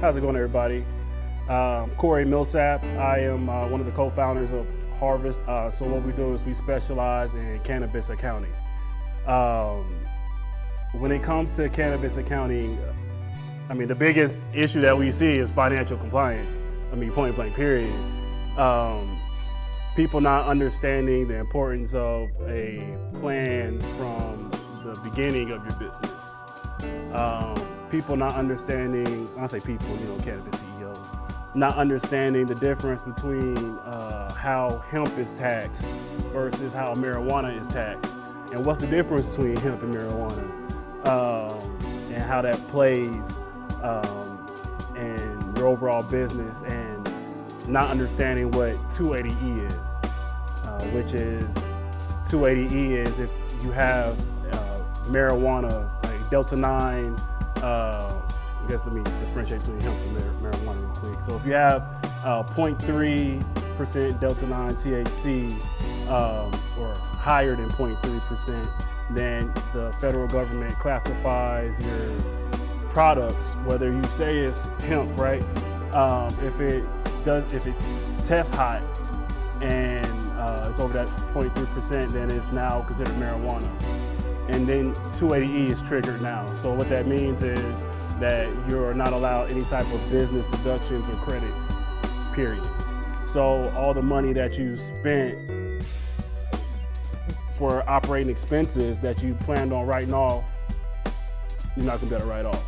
How's it going, everybody? Corey Milsap. I am one of the co-founders of Harvest. So what we do is we specialize in cannabis accounting. When it comes to cannabis accounting, I mean, the biggest issue that we see is financial compliance. I mean, point blank, period. People not understanding the importance of a plan from the beginning of your business. People not understanding, I say people, cannabis CEOs, not understanding the difference between how hemp is taxed versus how marijuana is taxed. And what's the difference between hemp and marijuana, and how that plays in your overall business, and not understanding what 280E is, which is 280E is if you have marijuana, like Delta 9, I guess let me differentiate between hemp and marijuana real quick. So if you have 0.3% Delta 9 THC or higher than 0.3%, then the federal government classifies your products, whether you say it's hemp, right? If it tests hot and it's over that 0.3%, then it's now considered marijuana. And then 280E is triggered now. So what that means is that you're not allowed any type of business deductions or credits, period. So all the money that you spent for operating expenses that you planned on writing off, you're not gonna be able to write off.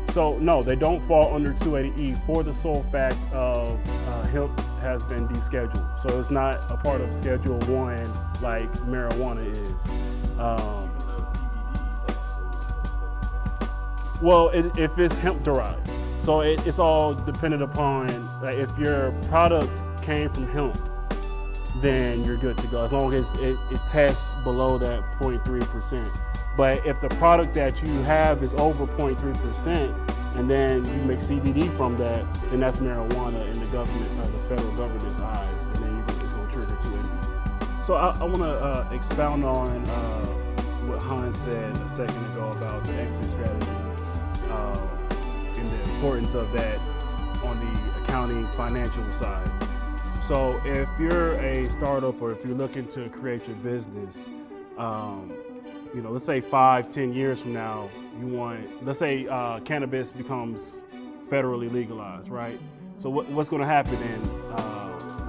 So no, they don't fall under 280E for the sole fact of hemp has been descheduled. So it's not a part of Schedule 1 like marijuana is. Well, if it's hemp derived. So it's all dependent upon, like, if your product came from hemp, then you're good to go, as long as it tests below that 0.3%. But if the product that you have is over 0.3%, and then you make CBD from that, then that's marijuana in the government, the federal government's eyes, and then it's going to trigger 280. So I want to expound on what Hans said a second ago about the exit strategy and the importance of that on the accounting financial side. So if you're a startup or if you're looking to create your business, let's say 5-10 years from now, let's say cannabis becomes federally legalized, right? So what's going to happen then?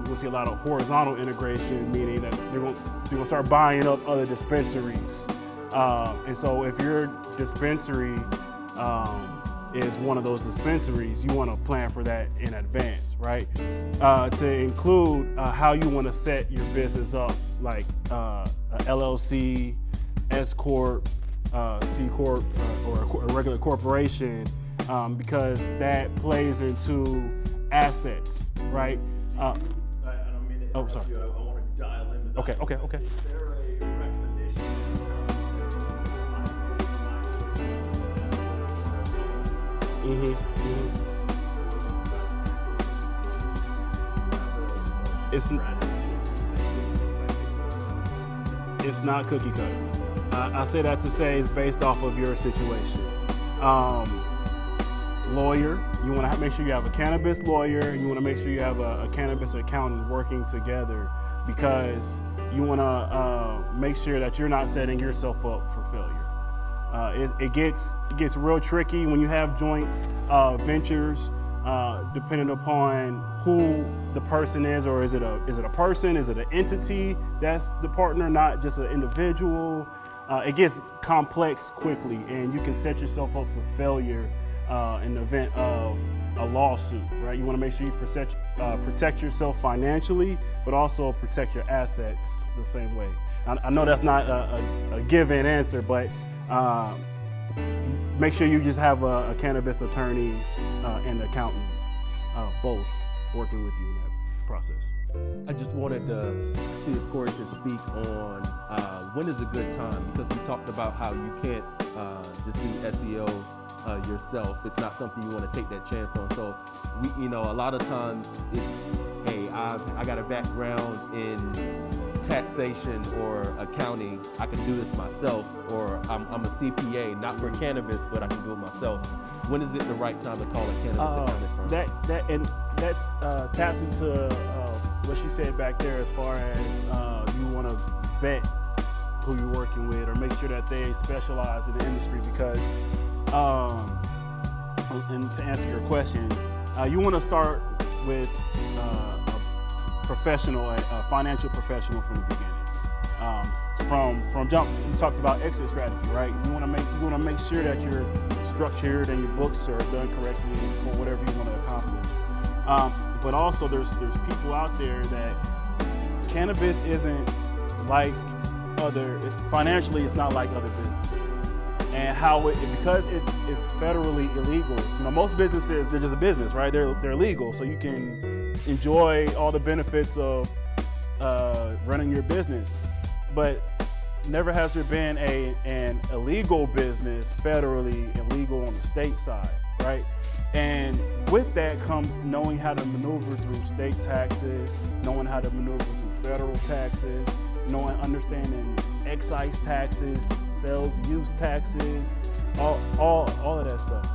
We'll see a lot of horizontal integration, meaning that they're going to start buying up other dispensaries. And so if your dispensary is one of those dispensaries, you want to plan for that in advance, right? To include how you want to set your business up, like a LLC, S Corp, C Corp, or a regular corporation, because that plays into assets, right? I don't mean to interrupt you. I want to dial into that. Okay. Is there a recommendation? It's not cookie cutter. I say that to say it's based off of your situation. Lawyer, you want to make sure you have a cannabis lawyer. You want to make sure you have a cannabis accountant working together, because you want to make sure that you're not setting yourself up for failure. It gets real tricky when you have joint ventures, depending upon who the person is, or is it a person? Is it an entity that's the partner, not just an individual? It gets complex quickly, and you can set yourself up for failure in the event of a lawsuit, right? You want to make sure you protect yourself financially, but also protect your assets the same way. I know that's not a given answer, but make sure you just have a cannabis attorney and accountant, both working with you in that process. I just wanted to see if Corey could speak on when is a good time, because we talked about how you can't just do SEO yourself. It's not something you want to take that chance on. So a lot of times it's, hey, I got a background in taxation or accounting. I can do this myself, or I'm a CPA, not for cannabis, but I can do it myself. When is it the right time to call a cannabis accounting firm? That taps into what she said back there, as far as you want to vet who you're working with, or make sure that they specialize in the industry, because and to answer your question, you want to start with a professional, a financial professional from the beginning. From jump, we talked about exit strategy, right? You want to make sure that you're structured and your books are done correctly for whatever you want to accomplish. But also, there's people out there that cannabis isn't like financially, it's not like other businesses. And because it's federally illegal. Most businesses, they're just a business, right? They're legal, so you can enjoy all the benefits of running your business. But never has there been an illegal business federally illegal on the state side, right? And with that comes knowing how to maneuver through state taxes, knowing how to maneuver through federal taxes, understanding excise taxes, sales use taxes, all of that stuff.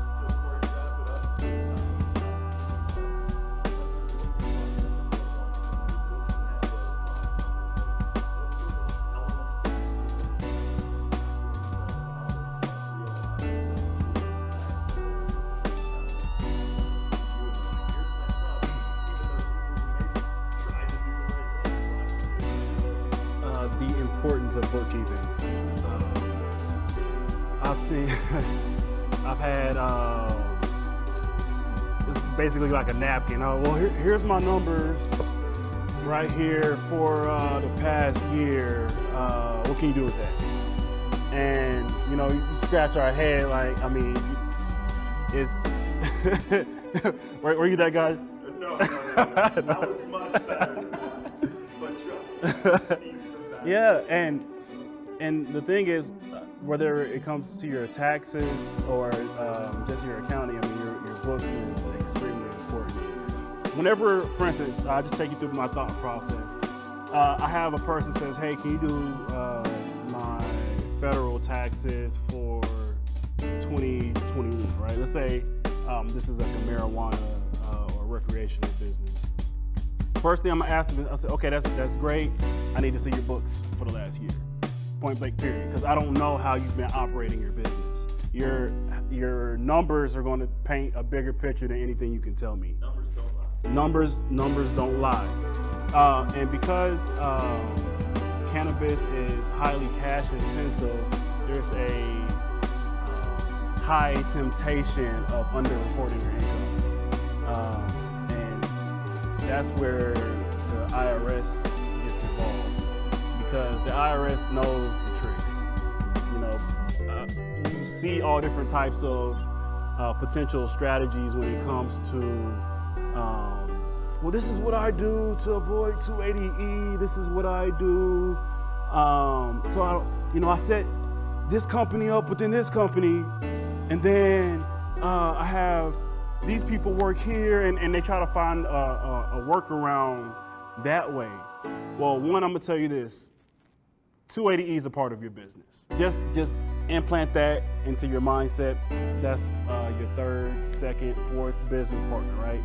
The importance of bookkeeping. I've had, it's basically like a napkin. Well, here's my numbers right here for the past year. What can you do with that? And, you scratch our head, like, it's, were you that guy? No. That was much better. But trust me, yeah, and the thing is, whether it comes to your taxes or just your accounting, your books is extremely important. Whenever, for instance, I'll just take you through my thought process. I have a person says, hey, can you do my federal taxes for 2021, right? Let's say this is like a marijuana or recreational business. First thing I'm gonna ask them, I say, okay, that's great. I need to see your books for the last year, point blank period, because I don't know how you've been operating your business. Your numbers are going to paint a bigger picture than anything you can tell me. Numbers don't lie. Numbers don't lie, and because cannabis is highly cash intensive, there's a high temptation of underreporting your income. That's where the IRS gets involved, because the IRS knows the tricks. You see all different types of potential strategies when it comes to, well, this is what I do to avoid 280E. This is what I do. So I set this company up within this company, and then I have these people work here, and they try to find a workaround that way. Well, one, I'm gonna tell you this: 280E is a part of your business. Just implant that into your mindset. That's your third, second, fourth business partner, right?